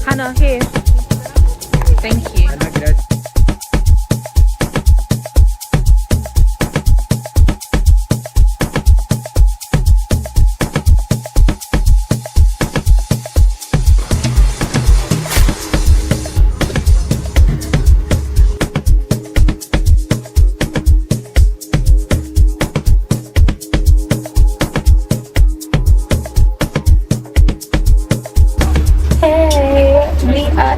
Hannah, here. Thank you.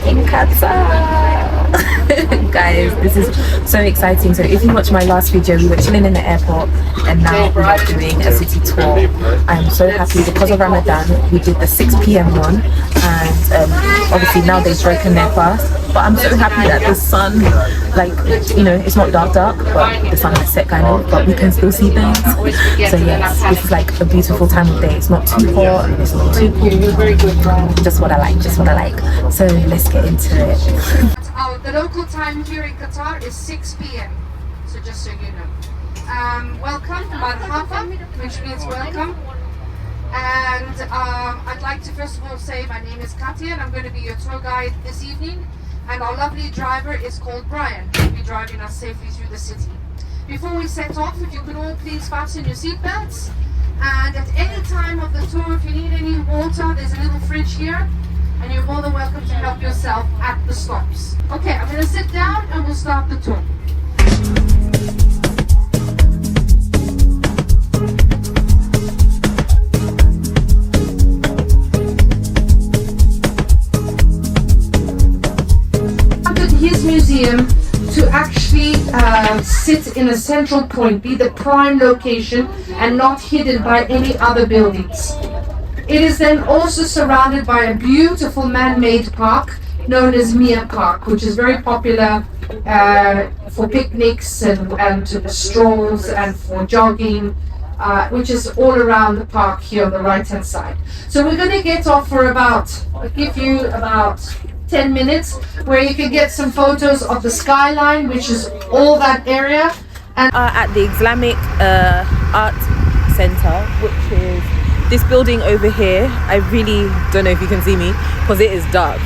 In Qatar. Guys, this is so exciting. So if you watch my last video, we were chilling in the airport and now we are doing a city tour. I'm so happy because of Ramadan. We did the 6 p.m. one and obviously now they've broken their fast, but I'm so happy that the sun, like, you know, it's not dark but the sun has set kind of, but we can still see things. So yes, this is like a beautiful time of day. It's not too hot, it's not too cool. Just what I like, just what I like. So let's get into it. The local time here in Qatar is 6 p.m. So just so you know. Welcome, marhaba, which means welcome. And I'd like to first of all say my name is Katia and I'm going to be your tour guide this evening. And our lovely driver is called Brian. He'll be driving us safely through the city. Before we set off, if you could all please fasten your seatbelts. And at any time of the tour, if you need any water, there's a little fridge here. And you're more than welcome to help yourself at the stops. Okay, I'm going to sit down and we'll start the tour. His museum to actually sit in a central point, be the prime location and not hidden by any other buildings. It is then also surrounded by a beautiful man-made park known as Mia Park, which is very popular for picnics and strolls and for jogging, which is all around the park here on the right-hand side. So we're going to get off for I'll give you about 10 minutes where you can get some photos of the skyline, which is all that area. And at the Islamic Art Center, which is this building over here. I really don't know if you can see me because it is dark.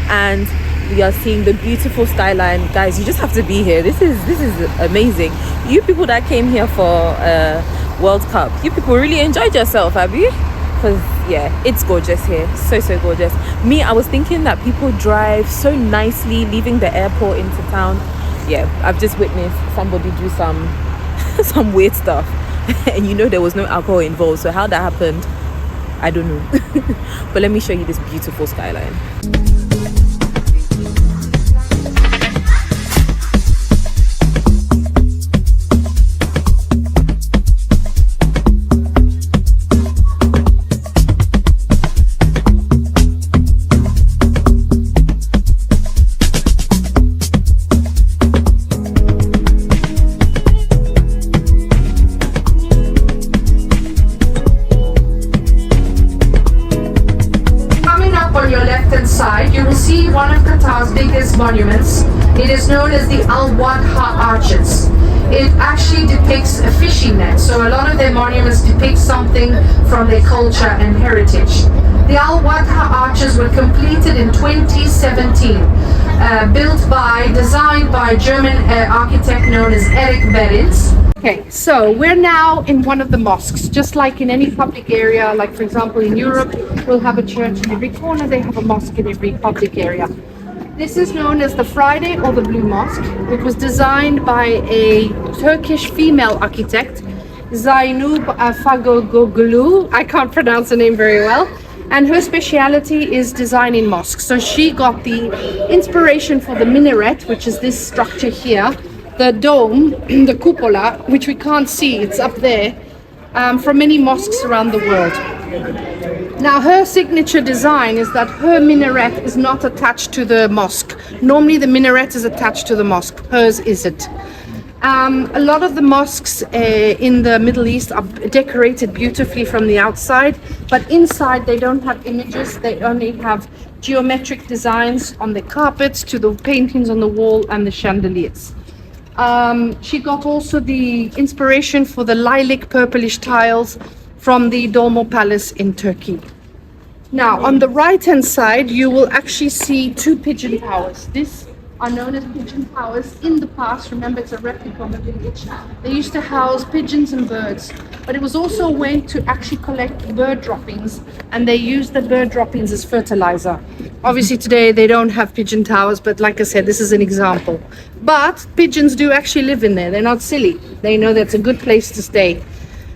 And we are seeing the beautiful skyline. Guys, you just have to be here. This is amazing. You people that came here for World Cup, you people really enjoyed yourself, have you? Because yeah, it's gorgeous here. So gorgeous. Me, I was thinking that people drive so nicely leaving the airport into town. Yeah, I've just witnessed somebody do some weird stuff. And you know there was no alcohol involved, so how that happened, I don't know. But let me show you this beautiful skyline. You will see one of Qatar's biggest monuments. It is known as the Al-Wadha Arches. It actually depicts a fishing net, so a lot of their monuments depict something from their culture and heritage. The Al-Wadha Arches were completed in 2017, designed by a German architect known as Eric Berens. Okay, so we're now in one of the mosques, just like in any public area, like for example in Europe, we'll have a church in every corner, they have a mosque in every public area. This is known as the Friday or the Blue Mosque. It was designed by a Turkish female architect, Zainub Fagogoglu. I can't pronounce the name very well. And her speciality is designing mosques. So she got the inspiration for the minaret, which is this structure here, the dome, the cupola, which we can't see, it's up there, from many mosques around the world. Now her signature design is that her minaret is not attached to the mosque. Normally the minaret is attached to the mosque, hers isn't. A lot of the mosques in the Middle East are decorated beautifully from the outside, but inside they don't have images, they only have geometric designs on the carpets, to the paintings on the wall and the chandeliers. She got also the inspiration for the lilac purplish tiles from the Dolmo Palace in Turkey. Now, on the right-hand side, you will actually see two pigeon towers. These are known as pigeon towers. In the past, remember, it's a replica of a village. They used to house pigeons and birds, but it was also a way to actually collect bird droppings, and they used the bird droppings as fertilizer. Obviously, today they don't have pigeon towers, but like I said, this is an example. But pigeons do actually live in there. They're not silly. They know that's a good place to stay.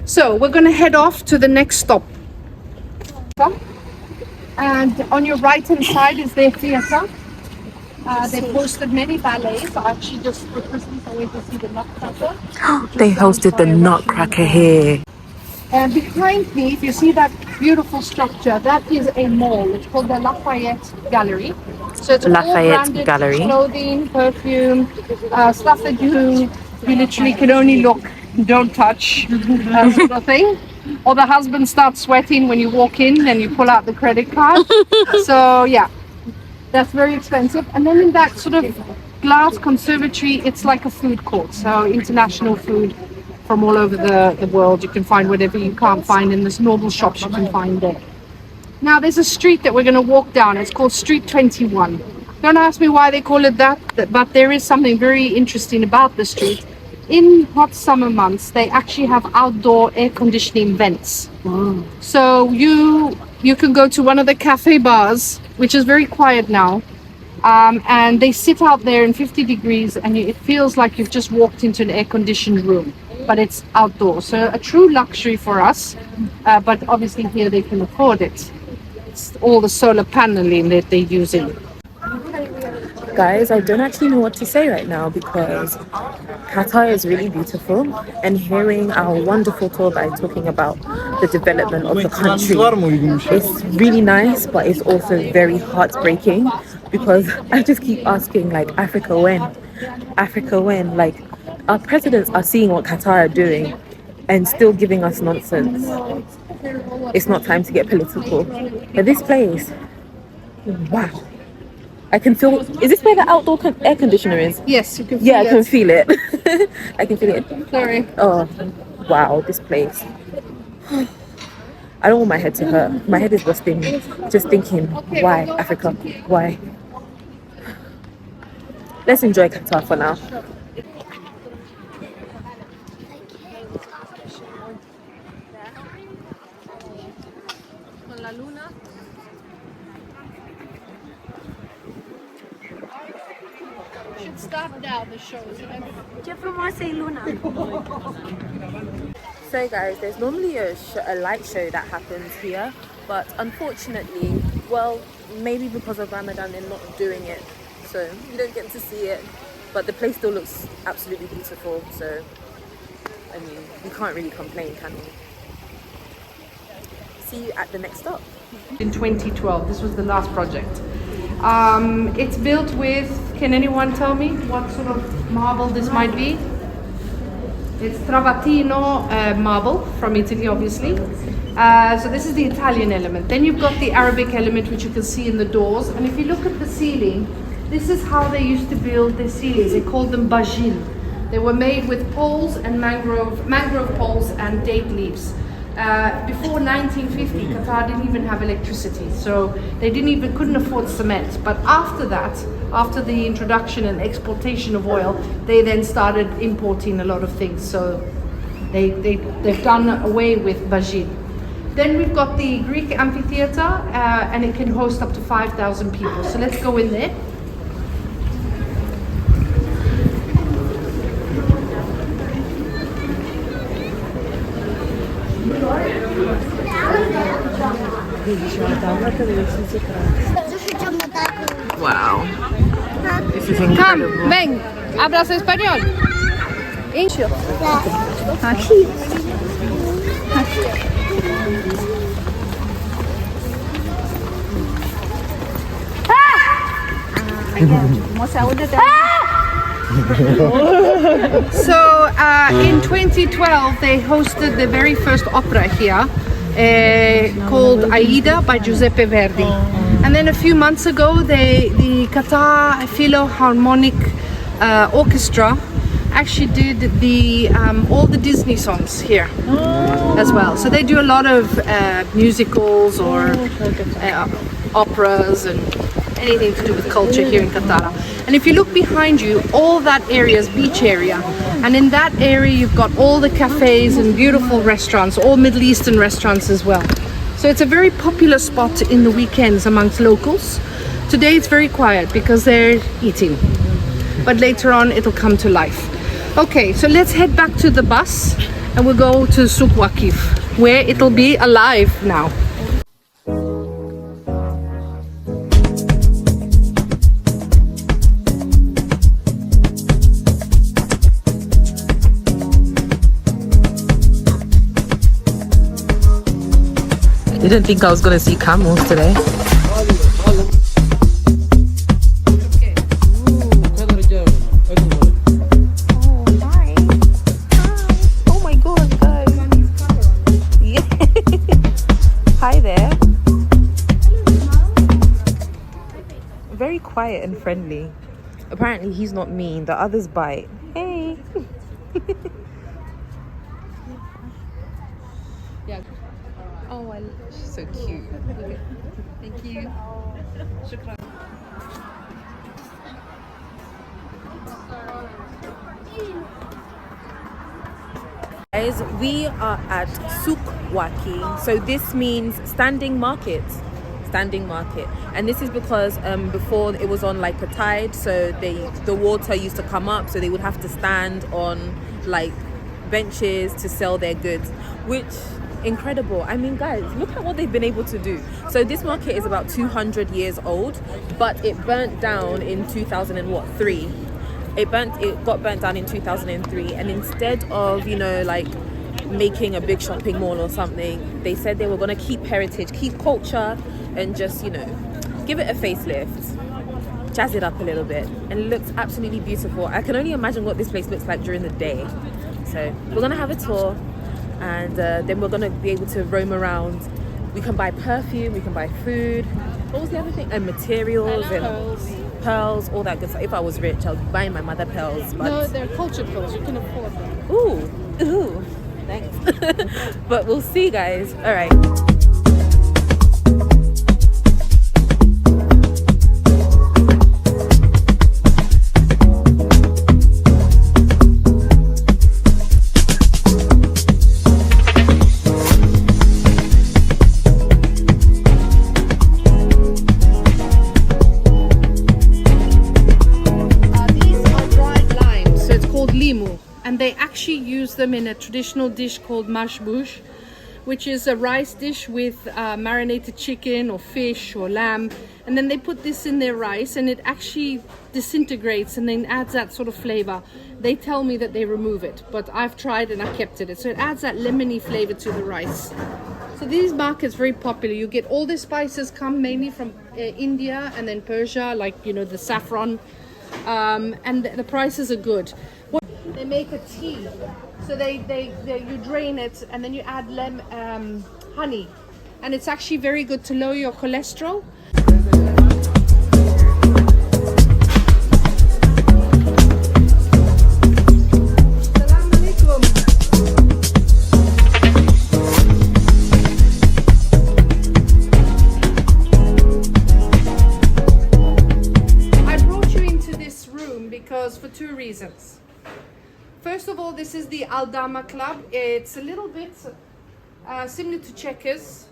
So we're going to head off to the next stop. And on your right-hand side is their theater. They've hosted many ballets. I actually just for Christmas I went to see the Nutcracker. They hosted the Nutcracker here. And behind me, if you see that beautiful structure, that is a mall. It's called the Lafayette Gallery. So it's Lafayette all branded Gallery. Clothing, perfume, stuff that you literally can only look, don't touch, sort of thing. Or the husband starts sweating when you walk in and you pull out the credit card. So yeah, that's very expensive. And then in that sort of glass conservatory, it's like a food court. So international food from all over the world. You can find whatever you can't find in this normal shops you can find there. Now there's a street that we're going to walk down. It's called Street 21. Don't ask me why they call it that, but there is something very interesting about the street. In hot summer months, they actually have outdoor air conditioning vents. Wow. So you can go to one of the cafe bars, which is very quiet now, and they sit out there in 50 degrees, and it feels like you've just walked into an air-conditioned room, but it's outdoors. So a true luxury for us, but obviously here they can afford it. It's all the solar paneling that they're using. Guys, I don't actually know what to say right now because Qatar is really beautiful, and hearing our wonderful tour guide talking about the development of the country, it's really nice, but it's also very heartbreaking because I just keep asking, like, Africa when? Africa when? Like, our presidents are seeing what Qatar are doing and still giving us nonsense. It's not time to get political. But this place, wow. I can feel. Is this where the outdoor air conditioner is? Yes, you can feel Yeah, it. I can feel it. I can feel it. Sorry. Oh, wow, this place. I don't want my head to hurt. My head is busting. Just thinking, why Africa? Why? Let's enjoy Qatar for now. Should start now the shows. So guys, there's normally a light show that happens here, but unfortunately, well, maybe because of Ramadan they're not doing it, so you don't get to see it, but the place still looks absolutely beautiful, so I mean, we can't really complain, can we? See you at the next stop. In 2012, this was the last project. It's built with, can anyone tell me what sort of marble this might be? It's Travertino marble from Italy, obviously. So this is the Italian element. Then you've got the Arabic element, which you can see in the doors. And if you look at the ceiling, this is how they used to build their ceilings. They called them bajil. They were made with poles and mangrove poles and date leaves. Before 1950, Qatar didn't even have electricity, so they couldn't afford cement. But after that, after the introduction and exportation of oil, they then started importing a lot of things. So they've done away with bajil. Then we've got the Greek amphitheater, and it can host up to 5,000 people. So let's go in there. Wow, this is incredible. Come, ven, hablas español. Incho. Aquí. So in 2012 they hosted the very first opera here called Aida by Giuseppe Verdi, and then a few months ago the Qatar Philharmonic Orchestra actually did the all the Disney songs here as well. So they do a lot of musicals or operas and anything to do with culture here in Qatar. And if you look behind you, all that area is beach area. And in that area, you've got all the cafes and beautiful restaurants, all Middle Eastern restaurants as well. So it's a very popular spot in the weekends amongst locals. Today it's very quiet because they're eating. But later on, it'll come to life. Okay, so let's head back to the bus and we'll go to Souq Waqif, where it'll be alive now. Didn't think I was gonna see camels today. Oh my god, guys. Yeah. Hi there. Very quiet and friendly. Apparently he's not mean, the others bite. Hey. Yeah. Oh, she's so cute. Thank you. Shukran. Guys, we are at Souq Waqif. So this means standing market. Standing market. And this is because before it was on like a tide, so the water used to come up, so they would have to stand on like benches to sell their goods, which incredible. I mean, guys, look at what they've been able to do. So this market is about 200 years old, but it burnt down in 2003. It got burnt down in 2003, and instead of, you know, like making a big shopping mall or something, they said they were going to keep heritage, keep culture, and just, you know, give it a facelift, jazz it up a little bit, and it looks absolutely beautiful. I can only imagine what this place looks like during the day. So we're gonna have a tour, and then we're gonna be able to roam around. We can buy perfume, we can buy food. What was the other thing? And materials and pearls, all that good stuff. If I was rich, I would buy my mother pearls. But No, they're culture pearls. You can afford them. ooh, thanks. But we'll see, guys. All right. And they actually use them in a traditional dish called mashbush, which is a rice dish with marinated chicken or fish or lamb, and then they put this in their rice and it actually disintegrates and then adds that sort of flavor. They tell me that they remove it, but I've tried and I kept it, so it adds that lemony flavor to the rice. So these markets very popular. You get all the spices come mainly from India and then Persia, like, you know, the saffron, and the prices are good. They make a tea, so you drain it and then you add honey, and it's actually very good to lower your cholesterol. Assalamu alaikum. I brought you into this room because for two reasons. First of all, this is the Al Dama Club. It's a little bit similar to Checkers.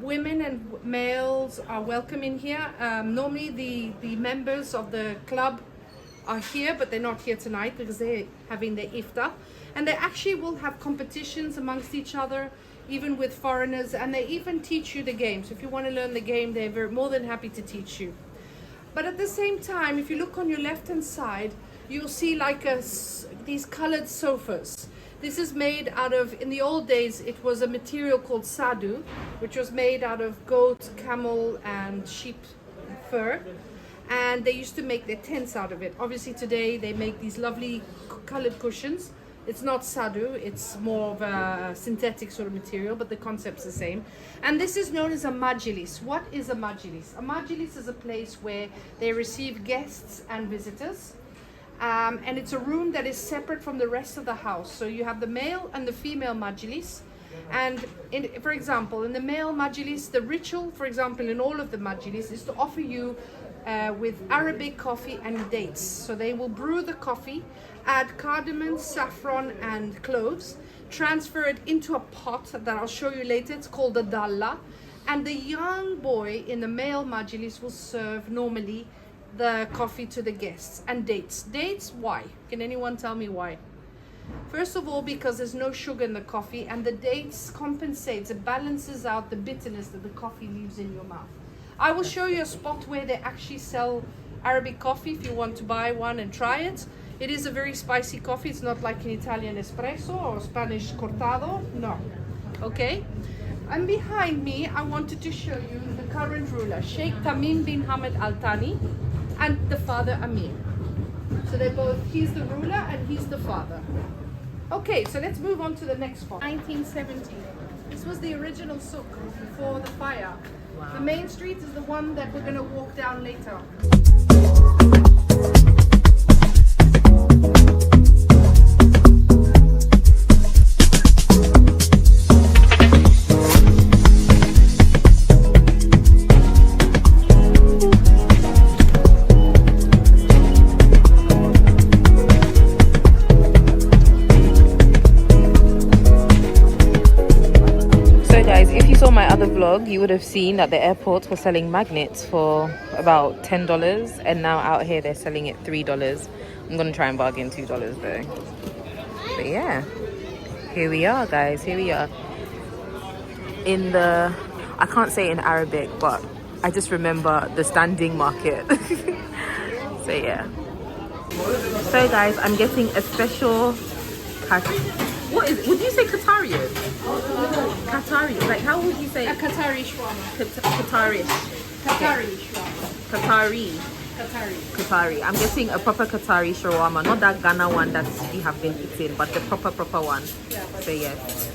Women and males are welcome in here. Normally the members of the club are here, but they're not here tonight because they're having their iftar. And they actually will have competitions amongst each other, even with foreigners, and they even teach you the game. So if you want to learn the game, they're more than happy to teach you. But at the same time, if you look on your left-hand side, you'll see like these colored sofas. This is made out of, in the old days, it was a material called sadu, which was made out of goat, camel, and sheep fur. And they used to make their tents out of it. Obviously today they make these lovely colored cushions. It's not sadu, it's more of a synthetic sort of material, but the concept's the same. And this is known as a majlis. What is a majlis? A majlis is a place where they receive guests and visitors. And it's a room that is separate from the rest of the house. So you have the male and the female majlis. And for example, in the male majlis, the ritual, for example, in all of the majlis, is to offer you with Arabic coffee and dates. So they will brew the coffee, add cardamom, saffron, and cloves, transfer it into a pot that I'll show you later. It's called a dalla. And the young boy in the male majlis will serve normally the coffee to the guests. And dates. Dates, why? Can anyone tell me why? First of all, because there's no sugar in the coffee, and the dates compensates, it balances out the bitterness that the coffee leaves in your mouth. I will show you a spot where they actually sell Arabic coffee if you want to buy one and try it. It is a very spicy coffee. It's not like an Italian espresso or Spanish cortado. No. Okay? And behind me, I wanted to show you the current ruler, Sheikh Tamim bin Hamad Al Thani, and the father Amir. So they're both, he's the ruler and he's the father. Okay, so let's move on to the next spot. 1970. This was the original Souq before the fire. Wow. The main street is the one that we're going to walk down later. You would have seen that the airport was selling magnets for about $10, and now out here they're selling it $3. I'm gonna try and bargain $2 though. But yeah, here we are, guys. Here we are in the, I can't say in Arabic, but I just remember the standing market. So yeah. So guys, I'm getting a special what is it? Would you say Qatarian? Qatari. Like, how would you say? A Qatari shawarma. Qatari. Qatari shawarma. Qatari. I'm getting a proper Qatari shawarma, not that Ghana one that we have been eating, but the proper one. Yeah. So yes.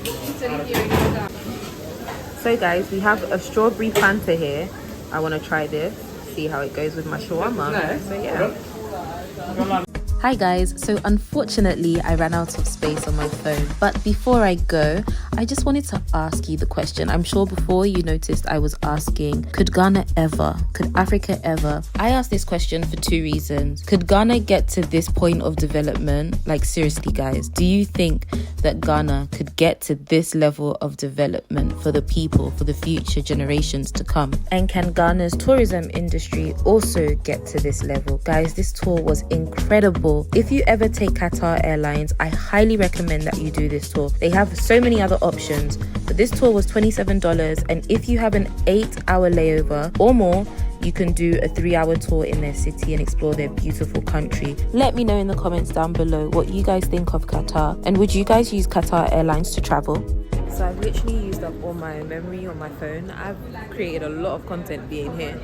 So guys, we have a strawberry Fanta here. I want to try this, see how it goes with my shawarma. So yeah. Hi guys, so unfortunately I ran out of space on my phone, but before I go, I just wanted to ask you the question. I'm sure before you noticed I was asking, could Ghana ever, could Africa ever? I asked this question for two reasons. Could Ghana get to this point of development? Like seriously guys, do you think that Ghana could get to this level of development for the people, for the future generations to come? And can Ghana's tourism industry also get to this level? Guys, this tour was incredible. If you ever take Qatar Airlines, I highly recommend that you do this tour. They have so many other options, but this tour was $27, and if you have an 8-hour layover or more, you can do a 3-hour tour in their city and explore their beautiful country. Let me know in the comments down below what you guys think of Qatar, and would you guys use Qatar Airlines to travel? So I've literally used up all my memory on my phone. I've created a lot of content being here.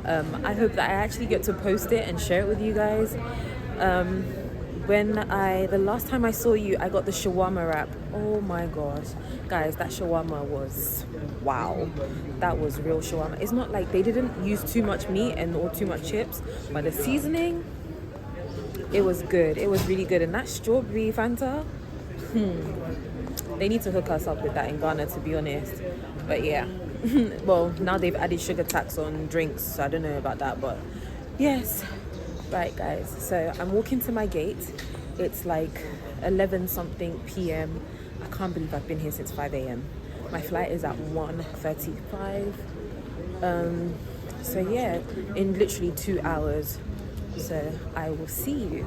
I hope that I actually get to post it and share it with you guys. The last time I saw you, I got the shawarma wrap. Oh my gosh, guys, that shawarma was wow. That was real shawarma. It's not like they didn't use too much meat or too much chips, but the seasoning, it was good. It was really good. And that strawberry Fanta, they need to hook us up with that in Ghana, to be honest. But yeah, well, now they've added sugar tax on drinks, so I don't know about that, but yes. Right guys, so I'm walking to my gate. It's like 11 something p.m. I can't believe I've been here since 5 a.m. My flight is at 1:35. So yeah, in literally 2 hours. So I will see you.